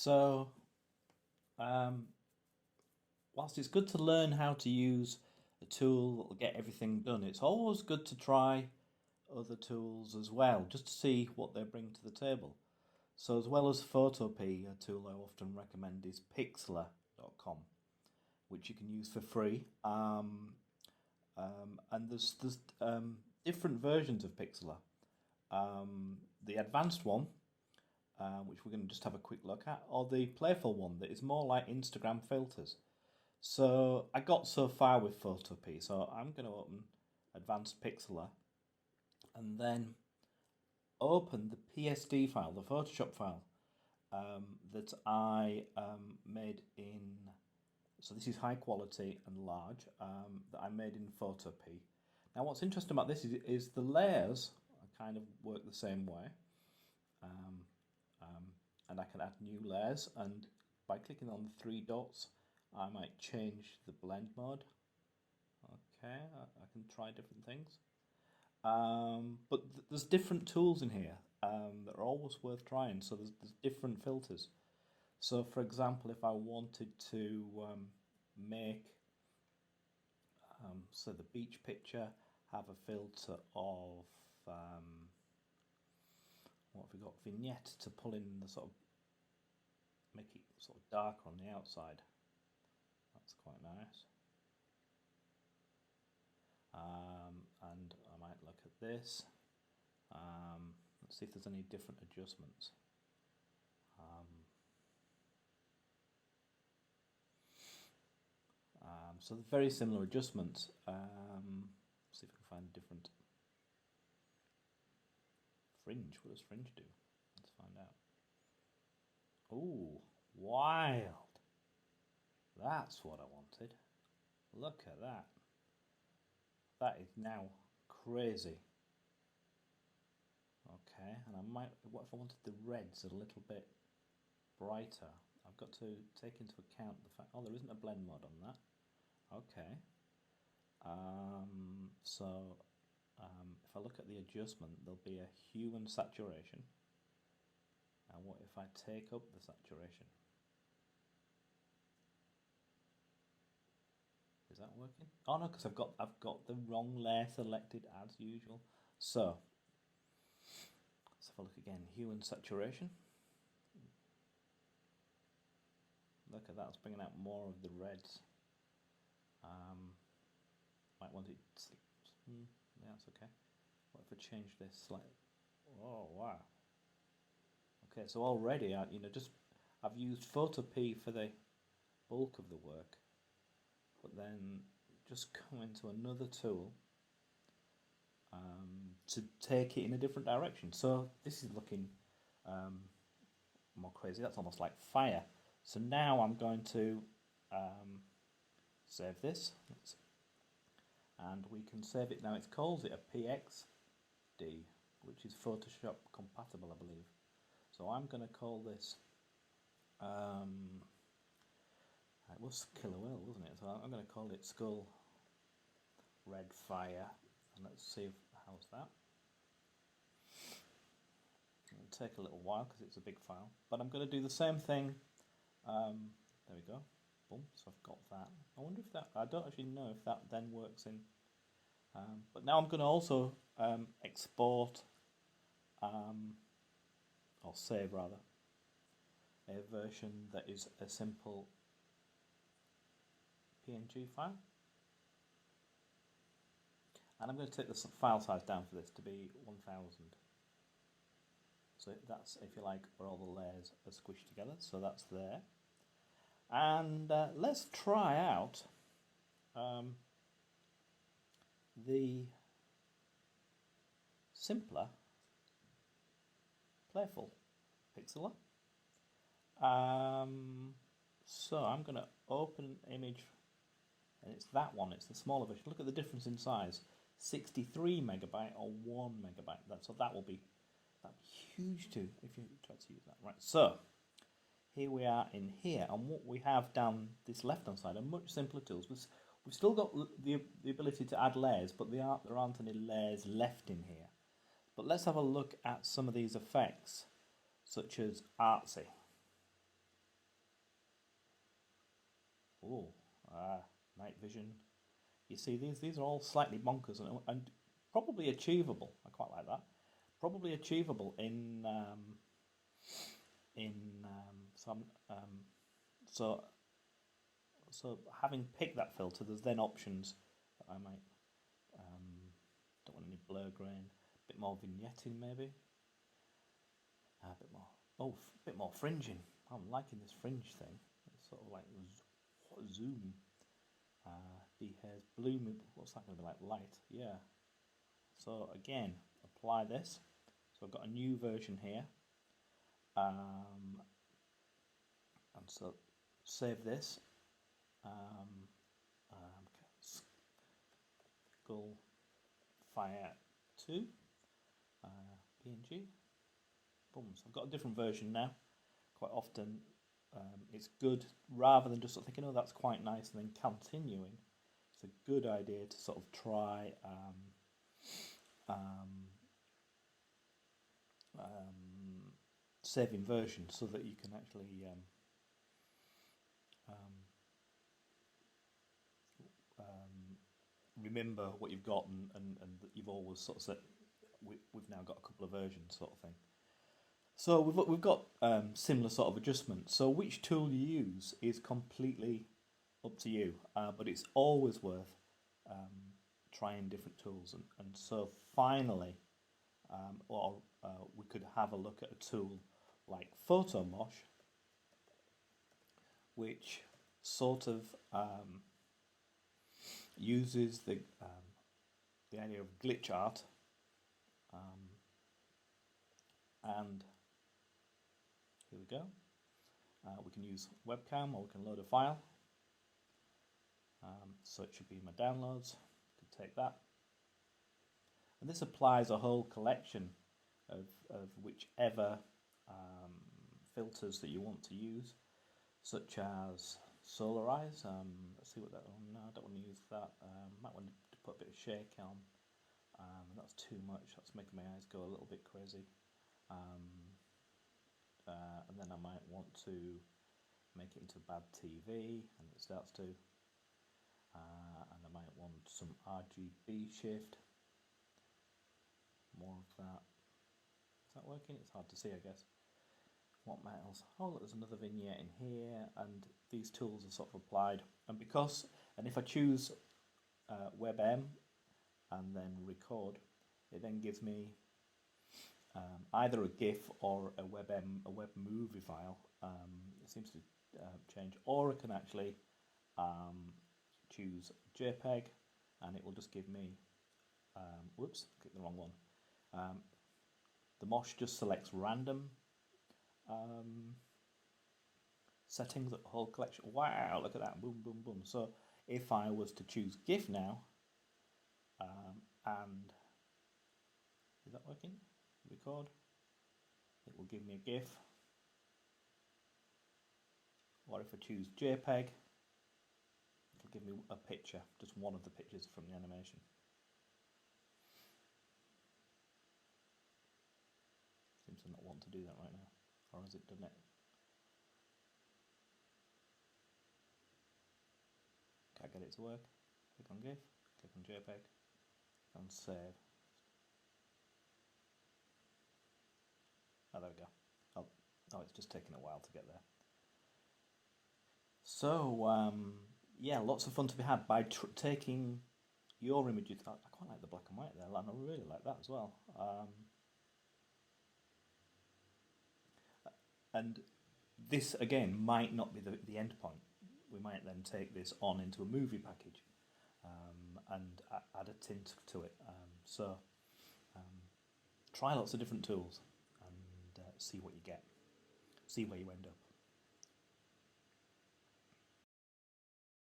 So, um, whilst it's good to learn how to use a tool that will get everything done, it's always good to try other tools as well, just to see what they bring to the table. So, as well as Photopea, a tool I often recommend is Pixlr.com, which you can use for free. And there's different versions of Pixlr. The advanced one, which we're going to just have a quick look at, or the playful one that is more like Instagram filters. So I got so far with Photopea, so I'm going to open Advanced Pixlr and then open the PSD file, the Photoshop file that I made in. So this is high quality and large that I made in Photopea. Now what's interesting about this is the layers kind of work the same way. And I can add new layers, and by clicking on the three dots I might change the blend mode. Okay, I can try different things. But there's different tools in here that are always worth trying, so there's different filters. So for example, if I wanted to make so the beach picture have a filter of what have we got, vignette, to pull in the sort of, make it sort of darker on the outside. That's quite nice. And I might look at this. Let's see if there's any different adjustments. So very similar adjustments. See if we can find different. Fringe, what does fringe do? Let's find out. Ooh, wild. That's what I wanted. Look at that. That is now crazy. Okay, and I might, what if I wanted the reds a little bit brighter? I've got to take into account the fact, oh, there isn't a blend mode on that. Okay. If I look at the adjustment, there'll be a hue and saturation. And what if I take up the saturation? Is that working? Oh no, because I've got the wrong layer selected as usual. So let's have a look again. Hue and saturation. Look at that, it's bringing out more of the reds. Might want it. Yeah, that's okay. What if I change this slightly? Oh wow. Okay, so already I've used Photopea for the bulk of the work, but then just go into another tool to take it in a different direction. So this is looking more crazy. That's almost like fire. So now I'm going to save this, and we can save it now. It calls it a PXD, which is Photoshop compatible, I believe. So I'm going to call this, it was Killer Whale, wasn't it? So I'm going to call it Skull Red Fire, and let's see how's that. It'll take a little while because it's a big file, but I'm going to do the same thing. There we go. Boom, so I've got that. I wonder if that, I don't actually know if that then works in, but now I'm going to also export, or save rather, a version that is a simple PNG file. And I'm going to take the file size down for this to be 1000. So that's, if you like, where all the layers are squished together. So that's there. And let's try out the simpler playful Pixlr. So I'm going to open an image, and it's that one, it's the smaller version. Look at the difference in size, 63 megabyte or 1 megabyte. So that will be huge too if you try to use that. Right, so here we are in here, and what we have down this left hand side are much simpler tools. We've still got the ability to add layers, but there aren't any layers left in here. But let's have a look at some of these effects, such as Artsy. Oh, night vision. You see, these are all slightly bonkers and probably achievable. I quite like that. Probably achievable so so having picked that filter, there's then options that I might don't want any blur grain, a bit more vignetting maybe, a bit more a bit more fringing. I'm liking this fringe thing. It's sort of like zoom. Dehaze bloom. What's that going to be like? Light. Yeah. So again, apply this. So I've got a new version here. And so save this. Skull Fire 2 PNG. Boom. So I've got a different version now. Quite often it's good, rather than just sort of thinking, oh, that's quite nice, and then continuing. It's a good idea to sort of try saving versions so that you can actually remember what you've got, and that you've always sort of said, we've now got a couple of versions sort of thing. So we've got similar sort of adjustments. So which tool you use is completely up to you, but it's always worth trying different tools. And so finally, we could have a look at a tool like Photomosh, which sort of uses the idea of glitch art, and here we go. We can use webcam, or we can load a file. So it should be in my downloads. Could take that, and this applies a whole collection of whichever filters that you want to use, such as Solarize. Let's see what that one. No, I don't want to use that. Might want to put a bit of shake on. That's too much. That's making my eyes go a little bit crazy. And then I might want to make it into bad TV, and it starts to. And I might want some RGB shift. More of that. Is that working? It's hard to see, I guess. What else? Oh, look, there's another vignette in here, and these tools are sort of applied. And if I choose WebM and then record, it then gives me either a GIF or a web movie file. It seems to change, or I can actually choose JPEG, and it will just give me. Whoops, clicked the wrong one. The Mosh just selects random settings, a whole collection. Wow, look at that! Boom, boom, boom. So if I was to choose GIF now, and is that working? Record. It will give me a GIF. Or if I choose JPEG, it'll give me a picture, just one of the pictures from the animation. Seems to not want to do that right now. Or has it done it? Can't get it to work. Click on GIF, click on JPEG, and save. Oh, there we go. Oh, it's just taking a while to get there. So, yeah, lots of fun to be had by taking your images. I quite like the black and white there, and I really like that as well. And this, again, might not be the end point. We might then take this on into a movie package and add a tint to it. So try lots of different tools and see what you get. See where you end up.